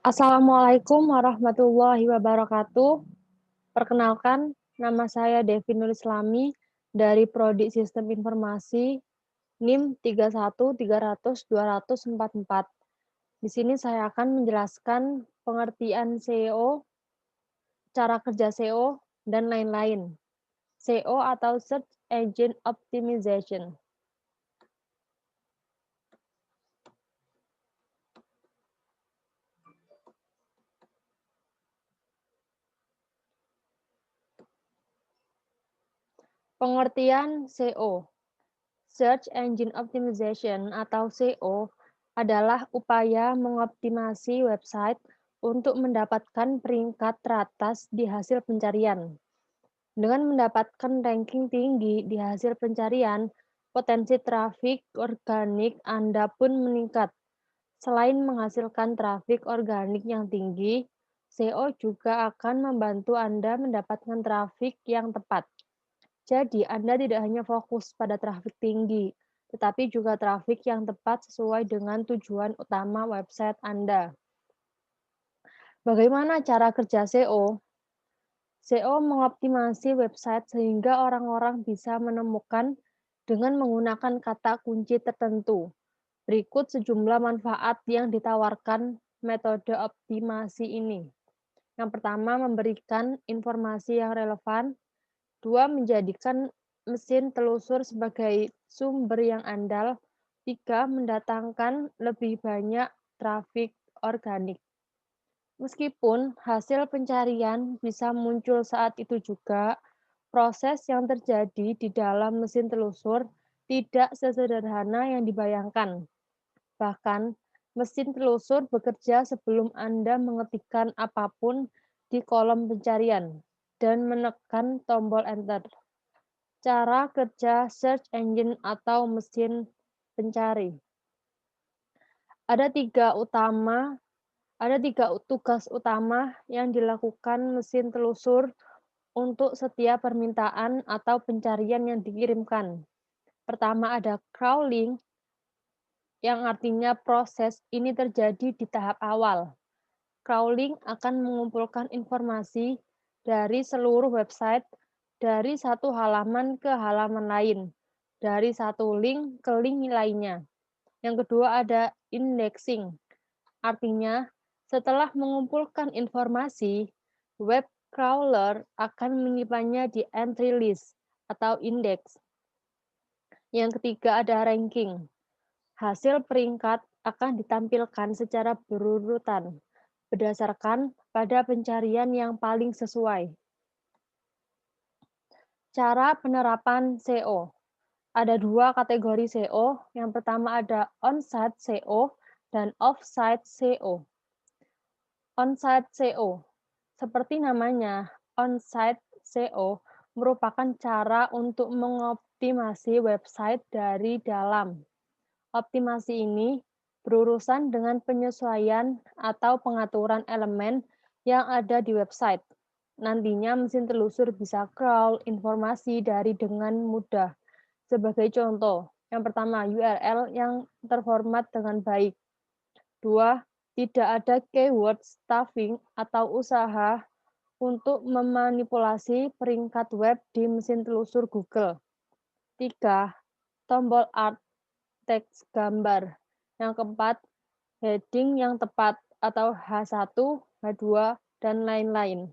Assalamualaikum warahmatullahi wabarakatuh. Perkenalkan, nama saya Devi Nurislami dari Prodi Sistem Informasi NIM 31300244. Di sini saya akan menjelaskan pengertian SEO, cara kerja SEO, dan lain-lain. SEO atau Search Engine Optimization. Pengertian SEO, Search Engine Optimization atau SEO, adalah upaya mengoptimasi website untuk mendapatkan peringkat teratas di hasil pencarian. Dengan mendapatkan ranking tinggi di hasil pencarian, potensi trafik organik Anda pun meningkat. Selain menghasilkan trafik organik yang tinggi, SEO juga akan membantu Anda mendapatkan trafik yang tepat. Jadi, Anda tidak hanya fokus pada trafik tinggi, tetapi juga trafik yang tepat sesuai dengan tujuan utama website Anda. Bagaimana cara kerja SEO? SEO mengoptimasi website sehingga orang-orang bisa menemukan dengan menggunakan kata kunci tertentu. Berikut sejumlah manfaat yang ditawarkan metode optimasi ini. Yang pertama, memberikan informasi yang relevan. Dua, menjadikan mesin telusur sebagai sumber yang andal. Tiga, mendatangkan lebih banyak trafik organik. Meskipun hasil pencarian bisa muncul saat itu juga, proses yang terjadi di dalam mesin telusur tidak sesederhana yang dibayangkan. Bahkan, mesin telusur bekerja sebelum Anda mengetikkan apapun di kolom pencarian dan menekan tombol enter. Cara kerja search engine atau mesin pencari. Ada tiga tugas utama yang dilakukan mesin telusur untuk setiap permintaan atau pencarian yang dikirimkan. Pertama ada crawling, yang artinya proses ini terjadi di tahap awal. Crawling akan mengumpulkan informasi dari seluruh website dari satu halaman ke halaman lain, dari satu link ke link lainnya. Yang kedua ada indexing, artinya setelah mengumpulkan informasi, web crawler akan menyimpannya di entry list atau indeks. Yang ketiga ada ranking. Hasil peringkat akan ditampilkan secara berurutan berdasarkan pada pencarian yang paling sesuai. Cara penerapan SEO. Ada dua kategori SEO. Yang pertama ada on-site SEO dan off-site SEO. On-site SEO. Seperti namanya, on-site SEO merupakan cara untuk mengoptimasi website dari dalam. Optimasi ini berurusan dengan penyesuaian atau pengaturan elemen yang ada di website. Nantinya mesin telusur bisa crawl informasi dari dengan mudah. Sebagai contoh, yang pertama URL yang terformat dengan baik. Dua, tidak ada keyword stuffing atau usaha untuk memanipulasi peringkat web di mesin telusur Google. Tiga, tombol art, teks gambar. Yang keempat, heading yang tepat atau H1, H2, dan lain-lain.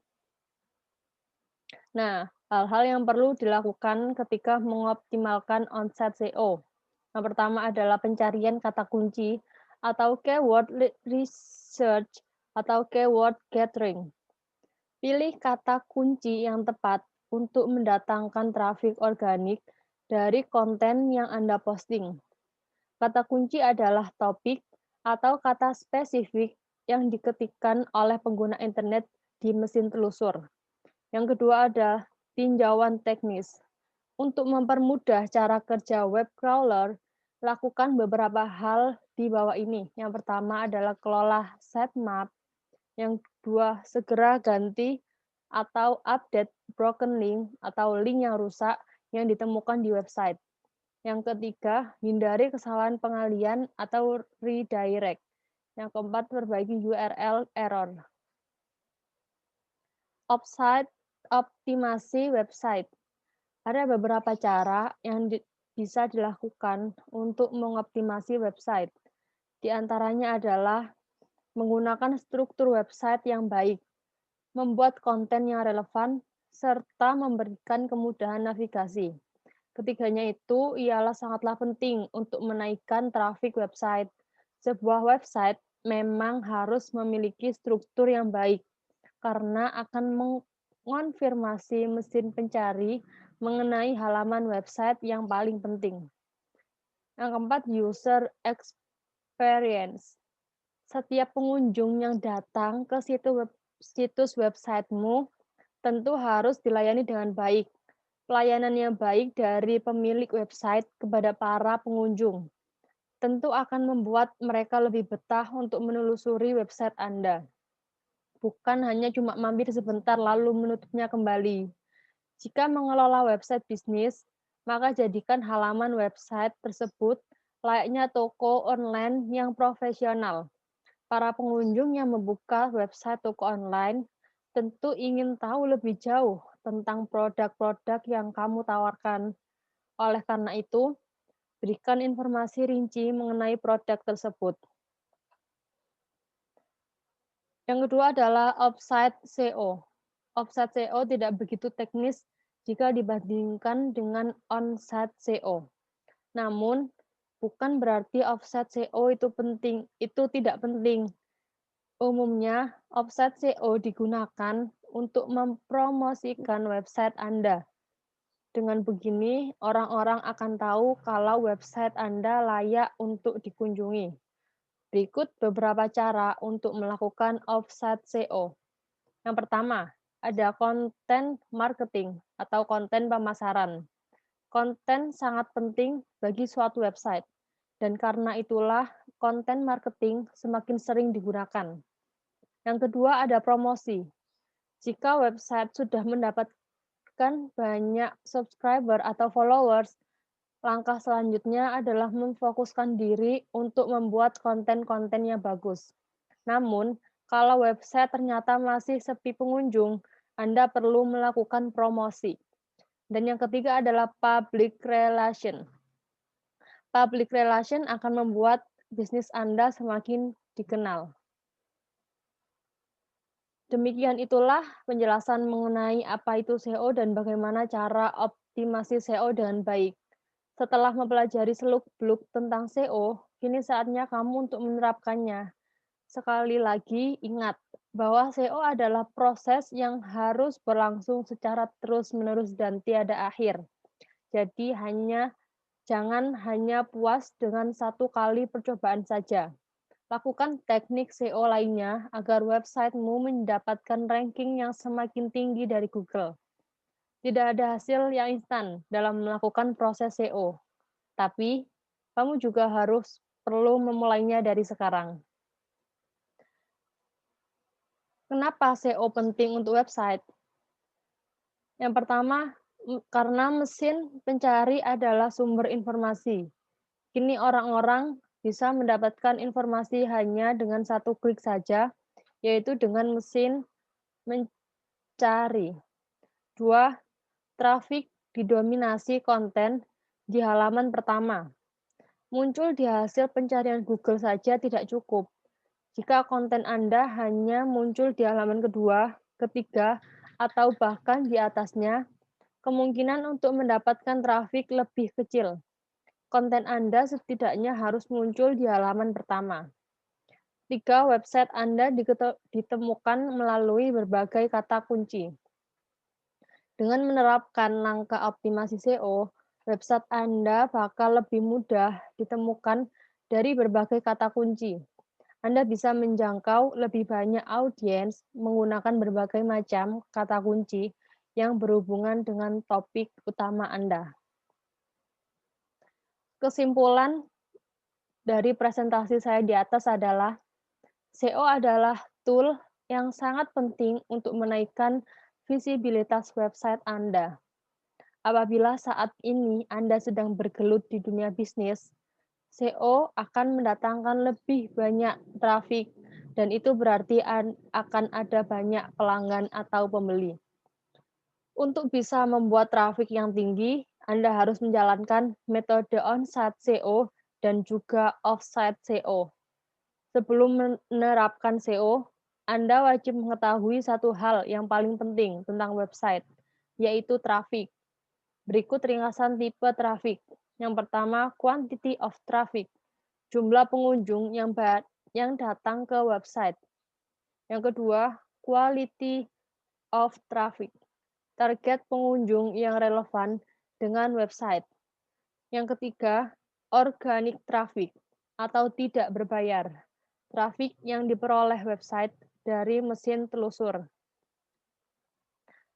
Nah, hal-hal yang perlu dilakukan ketika mengoptimalkan on-site SEO. Yang pertama adalah pencarian kata kunci atau keyword research atau keyword gathering. Pilih kata kunci yang tepat untuk mendatangkan trafik organik dari konten yang Anda posting. Kata kunci adalah topik atau kata spesifik yang diketikkan oleh pengguna internet di mesin telusur. Yang kedua ada tinjauan teknis. Untuk mempermudah cara kerja web crawler, lakukan beberapa hal di bawah ini. Yang pertama adalah kelola sitemap. Yang kedua, segera ganti atau update broken link atau link yang rusak yang ditemukan di website. Yang ketiga, hindari kesalahan pengalian atau redirect. Yang keempat, perbaiki URL error. Offsite optimasi website. Ada beberapa cara yang bisa dilakukan untuk mengoptimasi website. Di antaranya adalah menggunakan struktur website yang baik, membuat konten yang relevan, serta memberikan kemudahan navigasi. Ketiganya itu ialah sangatlah penting untuk menaikkan trafik website. Sebuah website memang harus memiliki struktur yang baik karena akan mengonfirmasi mesin pencari mengenai halaman website yang paling penting. Yang keempat, user experience. Setiap pengunjung yang datang ke situs websitemu tentu harus dilayani dengan baik. Pelayanan yang baik dari pemilik website kepada para pengunjung tentu akan membuat mereka lebih betah untuk menelusuri website Anda. Bukan hanya cuma mampir sebentar lalu menutupnya kembali. Jika mengelola website bisnis, maka jadikan halaman website tersebut layaknya toko online yang profesional. Para pengunjung yang membuka website toko online tentu ingin tahu lebih jauh tentang produk-produk yang kamu tawarkan. Oleh karena itu, berikan informasi rinci mengenai produk tersebut. Yang kedua adalah offsite SEO. Offsite SEO tidak begitu teknis jika dibandingkan dengan on-site SEO. Namun, bukan berarti offsite SEO itu tidak penting. Umumnya, offsite SEO digunakan untuk mempromosikan website Anda. Dengan begini, orang-orang akan tahu kalau website Anda layak untuk dikunjungi. Berikut beberapa cara untuk melakukan offsite SEO. Yang pertama, ada konten marketing atau konten pemasaran. Konten sangat penting bagi suatu website, dan karena itulah konten marketing semakin sering digunakan. Yang kedua ada promosi. Jika website sudah mendapatkan banyak subscriber atau followers, langkah selanjutnya adalah memfokuskan diri untuk membuat konten-konten yang bagus. Namun, kalau website ternyata masih sepi pengunjung, Anda perlu melakukan promosi. Dan yang ketiga adalah public relation. Public relation akan membuat bisnis Anda semakin dikenal. Demikian itulah penjelasan mengenai apa itu SEO dan bagaimana cara optimasi SEO dengan baik. Setelah mempelajari seluk-beluk tentang SEO, kini saatnya kamu untuk menerapkannya. Sekali lagi, ingat bahwa SEO adalah proses yang harus berlangsung secara terus-menerus dan tiada akhir. Jadi, jangan hanya puas dengan satu kali percobaan saja. Lakukan teknik SEO lainnya agar websitemu mendapatkan ranking yang semakin tinggi dari Google. Tidak ada hasil yang instan dalam melakukan proses SEO, tapi kamu juga perlu memulainya dari sekarang. Kenapa SEO penting untuk website? Yang pertama, karena mesin pencari adalah sumber informasi. Kini orang-orang bisa mendapatkan informasi hanya dengan satu klik saja, yaitu dengan mesin mencari. 2. Trafik didominasi konten di halaman pertama. Muncul di hasil pencarian Google saja tidak cukup. Jika konten Anda hanya muncul di halaman kedua, ketiga, atau bahkan di atasnya, kemungkinan untuk mendapatkan trafik lebih kecil. Konten Anda setidaknya harus muncul di halaman pertama. 3. Website Anda ditemukan melalui berbagai kata kunci. Dengan menerapkan langkah optimasi SEO, website Anda bakal lebih mudah ditemukan dari berbagai kata kunci. Anda bisa menjangkau lebih banyak audiens menggunakan berbagai macam kata kunci yang berhubungan dengan topik utama Anda. Kesimpulan dari presentasi saya di atas adalah SEO adalah tool yang sangat penting untuk menaikkan visibilitas website Anda. Apabila saat ini Anda sedang bergelut di dunia bisnis, SEO akan mendatangkan lebih banyak trafik dan itu berarti akan ada banyak pelanggan atau pembeli. Untuk bisa membuat trafik yang tinggi, Anda harus menjalankan metode on-site SEO dan juga off-site SEO. Sebelum menerapkan SEO, Anda wajib mengetahui satu hal yang paling penting tentang website, yaitu trafik. Berikut ringkasan tipe trafik. Yang pertama, quantity of traffic, jumlah pengunjung yang datang ke website. Yang kedua, quality of traffic, target pengunjung yang relevan dengan website. Yang ketiga, organic traffic atau tidak berbayar, trafik yang diperoleh website dari mesin telusur.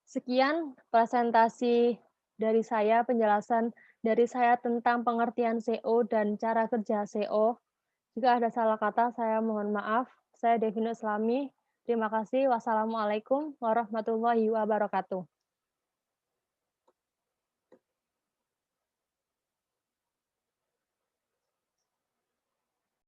Sekian presentasi dari saya, penjelasan dari saya tentang pengertian SEO dan cara kerja SEO. Jika ada salah kata, saya mohon maaf. Saya Devina Islami. Terima kasih. Wassalamualaikum warahmatullahi wabarakatuh.